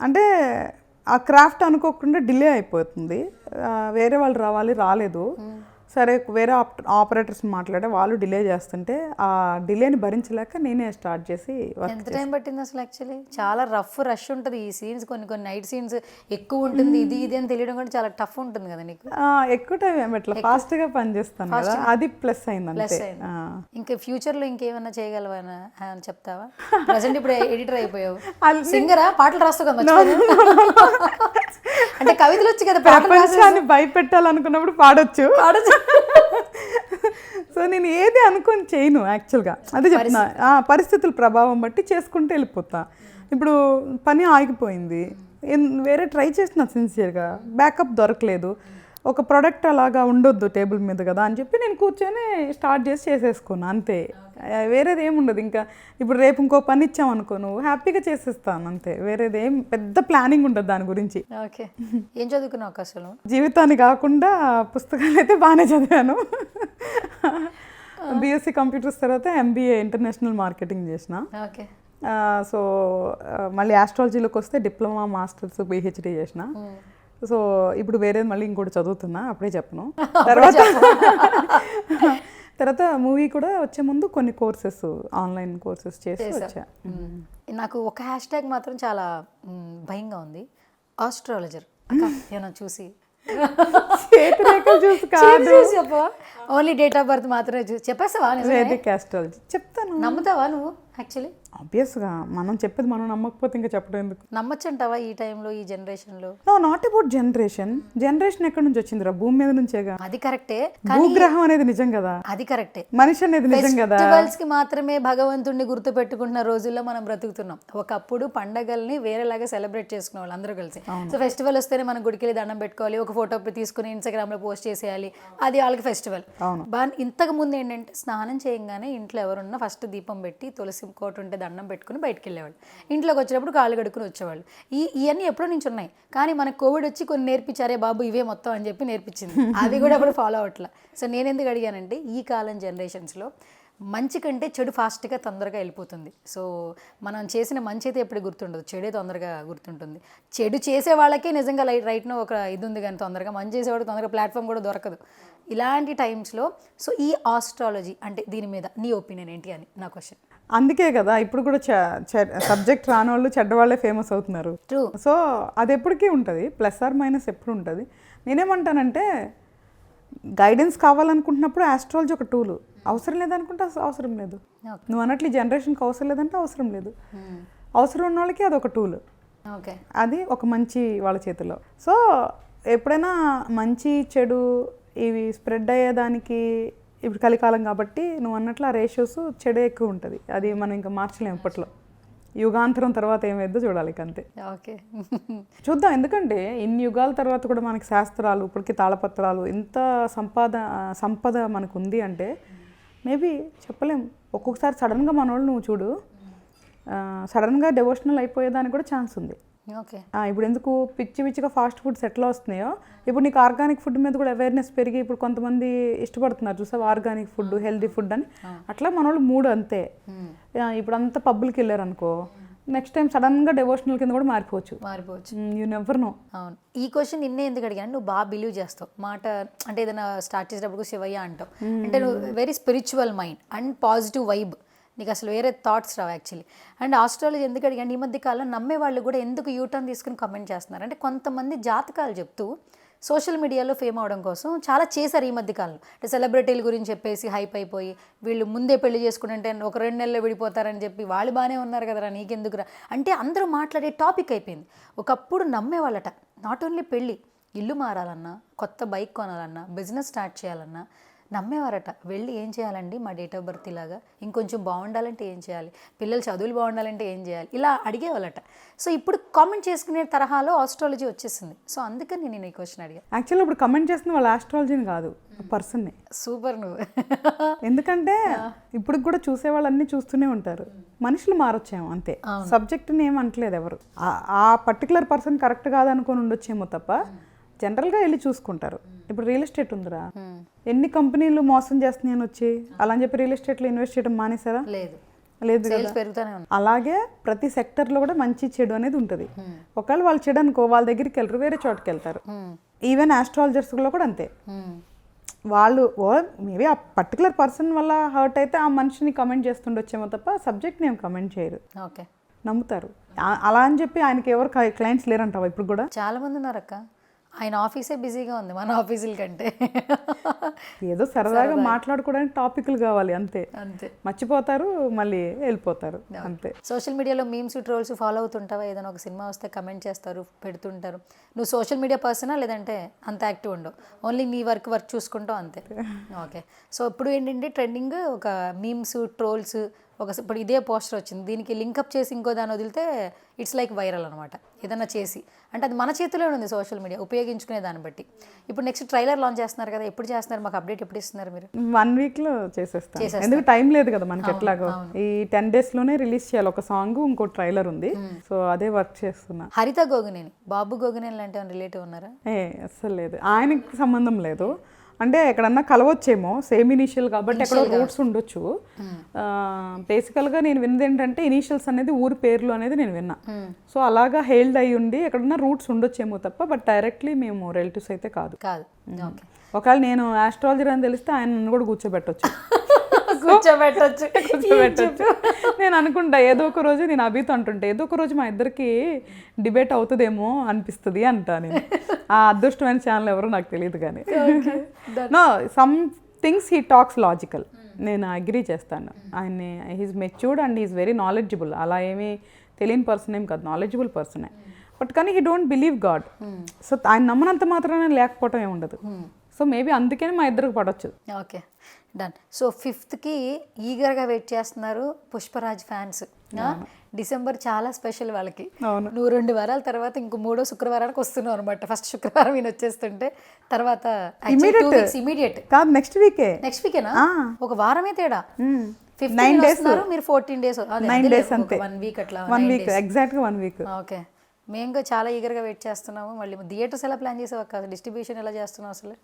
అంటే ఆ క్రాఫ్ట్ అనుకోకుండా డిలే అయిపోతుంది. వేరే వాళ్ళు రాలేదు. సరే వేరే ఆపరేటర్స్ మాట్లాడే వాళ్ళు డిలే చేస్తుంటే ఆ డిలేని భరించలేక నేనే స్టార్ట్ చేసి ఎంత టైం పట్టింది అసలు? యాక్చువల్లీ చాలా రష్ ఉంటుంది ఈ సీన్స్, కొన్ని నైట్ సీన్స్ ఎక్కువ ఉంటుంది. ఇది అని తెలియడం కూడా చాలా టఫ్ ఉంటుంది కదా నీకు? ఎక్కువ టైం ఏమి ఎట్లా ఫాస్ట్గా పనిచేస్తాను కదా, అది ప్లస్ అయింది అంతే. ఇంకా ఫ్యూచర్లో ఇంకేమన్నా చేయగలవా అని చెప్తావా? ప్రజెంట్ ఇప్పుడు ఎడిటర్ అయిపోయావు, సింగరా? పాటలు రాస్తావు కదా, అంటే కవితలు వచ్చి కదా, ప్రపంచాన్ని భయపెట్టాలనుకున్నప్పుడు పాడొచ్చు. సో నేను ఏది అనుకొని చేయను యాక్చువల్గా, అదే చెప్తున్నా. పరిస్థితుల ప్రభావం బట్టి చేసుకుంటూ వెళ్ళిపోతా. ఇప్పుడు పని ఆగిపోయింది, వేరే ట్రై చేసిన సిన్సియర్గా, బ్యాకప్ దొరకలేదు, ఒక ప్రోడక్ట్ అలాగా ఉండొద్దు టేబుల్ మీద కదా అని చెప్పి నేను కూర్చొని స్టార్ట్ చేసి చేసేసుకున్నాను అంతే. వేరేది ఏముండదు. ఇంకా ఇప్పుడు రేపు ఇంకో పని ఇచ్చామనుకో, నువ్వు హ్యాపీగా చేసేస్తాను అంతే. వేరేది ఏం పెద్ద ప్లానింగ్ ఉండదు దాని గురించి. ఓకే, ఏం చదువుకున్నావు అసలు? జీవితాన్ని కాకుండా పుస్తకాలు అయితే బాగానే చదివాను. బీఎస్సీ కంప్యూటర్స్ తర్వాత ఎంబీఏ ఇంటర్నేషనల్ మార్కెటింగ్ చేసిన. ఓకే. సో మళ్ళీ ఆస్ట్రాలజీలోకి వస్తే డిప్లొమా, మాస్టర్స్, పిహెచ్డీ చేసిన. సో ఇప్పుడు వేరేది మళ్ళీ ఇంకోటి చదువుతున్నా, అప్పుడే చెప్పను. తర్వాత మూవీ కూడా వచ్చే ముందు కొన్ని కోర్సెస్, ఆన్లైన్ కోర్సెస్ చేసి వచ్చా. నాకు ఒక హ్యాష్ ట్యాగ్ మాత్రం చాలా భయంగా ఉంది, ఆస్ట్రాలజర్ ఏమన్నా చూసి చెప్పవా? ఓన్లీ డేట్ ఆఫ్ బర్త్ మాత్రమే చూసి చెప్పేస్తావా? చెప్తాను. నమ్ముతావా నువ్వు? యాక్చువల్లీ ఆబ్వియస్గా మనం చెప్పేది మనం నమ్మకపోతే ఇంకా చెప్పడం ఎందుకు? నమ్మచ్చు అంటావా ఈ టైంలో, ఈ జనరేషన్లో? నో, నాట్ అబౌట్ జనరేషన్ ఎక్కడి నుంచి వచ్చిందిరా? భూమి మీద నుంచేగా. అది కరెక్టే, భూగ్రహం అనేది నిజం కదా, అది కరెక్టే. మనిషి అనేది నిజం కదా. ఫెస్టివల్స్ కి మాత్రమే భగవంతుడిని గుర్తు పెట్టుకుంటున్న రోజుల్లో మనం బ్రతుకుతున్నాం. ఒకప్పుడు పండగల్ని వేరేలాగా సెలబ్రేట్ చేసుకునే వాళ్ళు అందరూ కలిసి. సో ఫెస్టివల్ వస్తేనే మనం గుడికి వెళ్ళి దండం పెట్టుకోవాలి, ఒక ఫోటో తీసుకుని ఇన్స్టాగ్రామ్ లో పోస్ట్ చేసేయాలి, అది వాళ్ళకి ఫెస్టివల్. ఇంతకు ముందు ఏంటంటే స్నానం చేయగానే ఇంట్లో ఎవరున్నా ఫస్ట్ దీపం పెట్టి తులసి కోట ఉంటే దండం పెట్టుకుని బయటకు వెళ్ళేవాళ్ళు, ఇంట్లోకి వచ్చినప్పుడు కాళ్ళు కడుక్కుని వచ్చేవాళ్ళు. ఇవన్నీ ఎప్పుడో నుంచి ఉన్నాయి, కానీ మనకు కోవిడ్ వచ్చి కొన్ని నేర్పించారే బాబు ఇవే మొత్తం అని చెప్పి నేర్పించింది. అది కూడా అప్పుడు ఫాలో అవట్లా. సో నేను ఎందుకు అడిగానంటే, ఈ కాలం జనరేషన్స్లో మంచి కంటే చెడు ఫాస్ట్గా తొందరగా వెళ్ళిపోతుంది. సో మనం చేసిన మంచి అయితే ఎప్పుడు గుర్తుండదు, చెడే తొందరగా గుర్తుంటుంది. చెడు చేసే వాళ్ళకే నిజంగా రైట్నో ఒక ఇది ఉంది, కానీ తొందరగా మంచి చేసేవాడు తొందరగా ప్లాట్ఫామ్ కూడా దొరకదు ఇలాంటి టైమ్స్లో. సో ఈ ఆస్ట్రాలజీ అంటే దీని మీద నీ ఒపీనియన్ ఏంటి అని నా క్వశ్చన్. అందుకే కదా ఇప్పుడు కూడా సబ్జెక్ట్ రాని వాళ్ళు చెడ్డవాళ్ళే ఫేమస్ అవుతున్నారు. సో అది ఎప్పటికీ ఉంటుంది, ప్లస్ ఆర్ మైనస్ ఎప్పుడు ఉంటుంది. నేనేమంటానంటే, గైడెన్స్ కావాలనుకుంటున్నప్పుడు ఆస్ట్రాలజీ ఒక టూల్, అవసరం లేదనుకుంటే అవసరం లేదు. నువ్వు అన్నట్లు జనరేషన్కి అవసరం లేదంటే అవసరం లేదు, అవసరం ఉన్న వాళ్ళకి అది ఒక టూల్. ఓకే, అది ఒక మంచి వాళ్ళ చేతిలో. సో ఎప్పుడైనా మంచి చెడు ఇవి స్ప్రెడ్ అయ్యేదానికి ఇప్పుడు కలికాలం కాబట్టి నువ్వు అన్నట్లు ఆ రేషియోస్ చెడే ఎక్కువ ఉంటుంది. అది మనం ఇంకా మార్చలేము. ఇప్పట్లో యుగాంతరం తర్వాత ఏమైందో చూడాలి అంతే. ఓకే, చూద్దాం. ఎందుకంటే ఇన్ని యుగాల తర్వాత కూడా మనకి శాస్త్రాలు, ఇప్పటికీ తాళపత్రాలు, ఇంత సంపద మనకు ఉంది అంటే మేబీ చెప్పలేం. ఒక్కొక్కసారి సడన్గా మన వాళ్ళు నువ్వు చూడు, సడన్గా డివోషనల్ అయిపోయేదానికి కూడా ఛాన్స్ ఉంది. ఓకే, ఇప్పుడు ఎందుకు పిచ్చిగా ఫాస్ట్ ఫుడ్స్ ఎట్లా వస్తున్నాయో, ఇప్పుడు నీకు ఆర్గానిక్ ఫుడ్ మీద కూడా అవేర్నెస్ పెరిగి ఇప్పుడు కొంతమంది ఇష్టపడుతున్నారు చూసావు, ఆర్గానిక్ ఫుడ్, హెల్దీ ఫుడ్ అని. అట్లా మన వాళ్ళు మూడు అంతే. ఇప్పుడు అంతా పబ్బులకి వెళ్ళారు అనుకో, నెక్స్ట్ టైం సడన్గా డివోషనల్ కింద కూడా మారిపోవచ్చు. You never know. అవును, ఈ క్వశ్చన్ నిన్నే ఎందుకు అడిగాను, నువ్వు బాగా బిలీవ్ చేస్తావు మాట. అంటే ఏదైనా స్టార్ట్ చేసేటప్పుడు శివయ్య అంటావు, అంటే నువ్వు very spiritual mind and positive vibe, నీకు అసలు వేరే thoughts Rao actually. And astrology ఎందుకు అడిగాను, ఈ మధ్య కాలం నమ్మే వాళ్ళు కూడా ఎందుకు యూటర్న్ తీసుకుని కమెంట్ చేస్తున్నారు అంటే, కొంతమంది జాతకాలు చెప్తూ సోషల్ మీడియాలో ఫేమ్ అవడం కోసం చాలా చేశారు ఈ మధ్య కాలంలో. అంటే సెలబ్రిటీల గురించి చెప్పేసి హైప్ అయిపోయి, వీళ్ళు ముందే పెళ్లి చేసుకుంటే ఒక 2 నెలల్లో విడిపోతారని చెప్పి, వాళ్ళు బాగానే ఉన్నారు కదరా నీకెందుకురా అంటే అందరూ మాట్లాడే టాపిక్ అయిపోయింది. ఒకప్పుడు నమ్మేవాళ్ళట, నాట్ ఓన్లీ పెళ్ళి, ఇల్లు మారాలన్నా, కొత్త బైక్ కొనాలన్నా, బిజినెస్ స్టార్ట్ చేయాలన్నా నమ్మేవారట. వెళ్ళి ఏం చేయాలండి, మా డేట్ ఆఫ్ బర్త్ ఇలాగా, ఇంకొంచెం బాగుండాలంటే ఏం చేయాలి, పిల్లలు చదువులు బాగుండాలంటే ఏం చేయాలి, ఇలా అడిగేవాళ్ళట. సో ఇప్పుడు కామెంట్ చేసుకునే తరహాలో ఆస్ట్రాలజీ వచ్చేసింది. సో అందుకని నేను ఈ క్వశ్చన్ అడిగాను. యాక్చువల్లీ ఇప్పుడు కమెంట్ చేస్తున్న వాళ్ళు ఆస్ట్రాలజీని కాదు, పర్సన్ని. సూపర్ నువ్వు. ఎందుకంటే ఇప్పుడు కూడా చూసే వాళ్ళన్నీ చూస్తూనే ఉంటారు, మనుషులు మారొచ్చేమో అంతే. సబ్జెక్ట్ని ఏమంటలేదు ఎవరు, ఆ పర్టికులర్ పర్సన్ కరెక్ట్ కాదనుకొని ఉండొచ్చేమో తప్ప జనరల్గా వెళ్ళి చూసుకుంటారు. ఇప్పుడు రియల్ ఎస్టేట్ ఉందిరా, ఎన్ని కంపెనీలు మోసం చేస్తున్నాయని వచ్చి అలా అని చెప్పి రియల్ ఎస్టేట్లో ఇన్వెస్ట్ చేయడం మానేసారా? లేదు. లేదు కదా. సేల్స్ పెరుగుతూనే ఉన్నాయి. అలాగే ప్రతి సెక్టర్లో కూడా మంచి చెడు అనేది ఉంటుంది. ఒకవేళ వాళ్ళు చెడు అనుకో వాళ్ళ దగ్గరికి వెళ్ళరు, వేరే చోటుకి వెళ్తారు. ఈవెన్ ఆస్ట్రాలజర్స్లో కూడా అంతే. వాళ్ళు మేబీ ఆ పర్టికులర్ పర్సన్ వల్ల హర్ట్ అయితే ఆ మనిషిని కమెంట్ చేస్తుండొచ్చేమో తప్ప సబ్జెక్ట్ని ఏం కమెంట్ చేయరు, ఓకే. నమ్ముతారు. అలా అని చెప్పి ఆయనకి ఎవరు క్లయింట్స్ లేరంటావా ఇప్పుడు కూడా? చాలా మంది ఉన్నారు అక్క. ఆయన ఆఫీసే బిజీగా ఉంది మన ఆఫీసుల కంటే. ఏదో సరదాగా మాట్లాడుకోవడానికి టాపిక్లు కావాలి అంతే, అంతే. మర్చిపోతారు మళ్ళీ వెళ్ళిపోతారు అంతే. సోషల్ మీడియాలో మీమ్స్ ట్రోల్స్ ఫాలో అవుతుంటావా? ఏదైనా ఒక సినిమా వస్తే కమెంట్ చేస్తారు, పెడుతుంటారు. నువ్వు సోషల్ మీడియా పర్సనా లేదంటే అంత యాక్టివ్ ఉండవు, ఓన్లీ నీ వర్క్ చూసుకుంటావు అంతే? ఓకే. సో ఇప్పుడు ఏంటంటే ట్రెండింగ్ ఒక మీమ్స్ ట్రోల్స్, ఇప్పుడు ఇదే పోస్టర్ వచ్చింది, దీనికి లింకప్ చేసి ఇంకో దాన్ని వదిలితే ఇట్స్ లైక్ వైరల్ అనమాట. ఏదన్నా చేసి అంటే అది మన చేతిలో ఉంది సోషల్ మీడియా ఉపయోగించుకునే దాన్ని బట్టి. ఇప్పుడు నెక్స్ట్ ట్రైలర్ లాంచ్ చేస్తున్నారు కదా, ఎప్పుడు చేస్తున్నారు? మాకు అప్డేట్ ఎప్పుడు ఇస్తున్నారు మీరు? 1 వీక్లో చేసేస్తాను, ఎందుకు టైం లేదు కదా మనకి. ఎట్లాగో ఈ 10 డేస్లోనే రిలీజ్ చేయాలి ఒక సాంగ్, ఇంకో ట్రైలర్ ఉంది. సో అదే వర్క్ చేస్తున్నా. హరిత గోగునేని, బాబు గోగునేని లాంటి రిలేటివ్ ఉన్నారా? అస్సలు లేదు, ఆయనకి సంబంధం లేదు. అంటే ఎక్కడన్నా కలవచ్చేమో, సేమ్ ఇనీషియల్ కాబట్టి ఎక్కడో రూట్స్ ఉండొచ్చు. బేసికల్గా నేను విన్నది ఏంటంటే ఇనీషియల్స్ అనేది ఊరి పేర్లు అనేది నేను విన్నా. సో అలాగా హెయిల్డ్ అయ్యి ఉండి ఎక్కడన్నా రూట్స్ ఉండొచ్చేమో తప్ప, బట్ డైరెక్ట్లీ మేము రిలేటివ్స్ అయితే కాదు. ఓకే. ఒకవేళ నేను ఆస్ట్రాలజర్ అని తెలిస్తే ఆయన నన్ను కూడా కూర్చోబెట్టొచ్చు. నేను అనుకుంటా ఏదో ఒక రోజు, నేను అభితో అంటుంటా ఏదో ఒక రోజు మా ఇద్దరికి డిబేట్ అవుతుందేమో అనిపిస్తుంది అంటా నేను. ఆ అదృష్టమైన ఛానల్ ఎవరో నాకు తెలియదు కానీ. No, some things he talks logical, నేను అగ్రీ చేస్తాను. ఆయన్ని he's matured and he's very knowledgeable. అలా ఏమీ తెలియని పర్సన్ ఏం కాదు, నాలెడ్జబుల్ పర్సనే. బట్ కానీ he don't believe God. So ఆయన నమ్మనంత మాత్రమే లేకపోవటం ఏమి ఉండదు. సో మేబీ అందుకని మా ఇద్దరికి పడవచ్చు. Okay, done. సో 5th ఈగర్గా వెయిట్ చేస్తున్నారు పుష్పరాజ్ ఫ్యాన్స్. డిసెంబర్ చాలా స్పెషల్ వాళ్ళకి. నువ్వు 2 వారాల తర్వాత ఇంకో 3వ శుక్రవారానికి వస్తున్నావు అనమాట. ఫస్ట్ శుక్రవారం ఈయన వచ్చేస్తుంటే తర్వాత ఇమీడియట్ కాదు, నెక్స్ట్ వీకేనా? ఒక వారమే తేడా. 9 days మీరు 14 days, 9 days అంతే. 1 వీక్ అట్లా. 1 వీక్ ఎగ్జాక్ట్గా 1 వీక్. ఓకే. మేము చాలా ఈగర్గా వెయిట్ చేస్తున్నాము. మళ్ళీ థియేటర్స్ ఎలా ప్లాన్ చేసావు అక్క? డిస్ట్రిబ్యూషన్ ఎలా చేస్తున్నావు అసలు?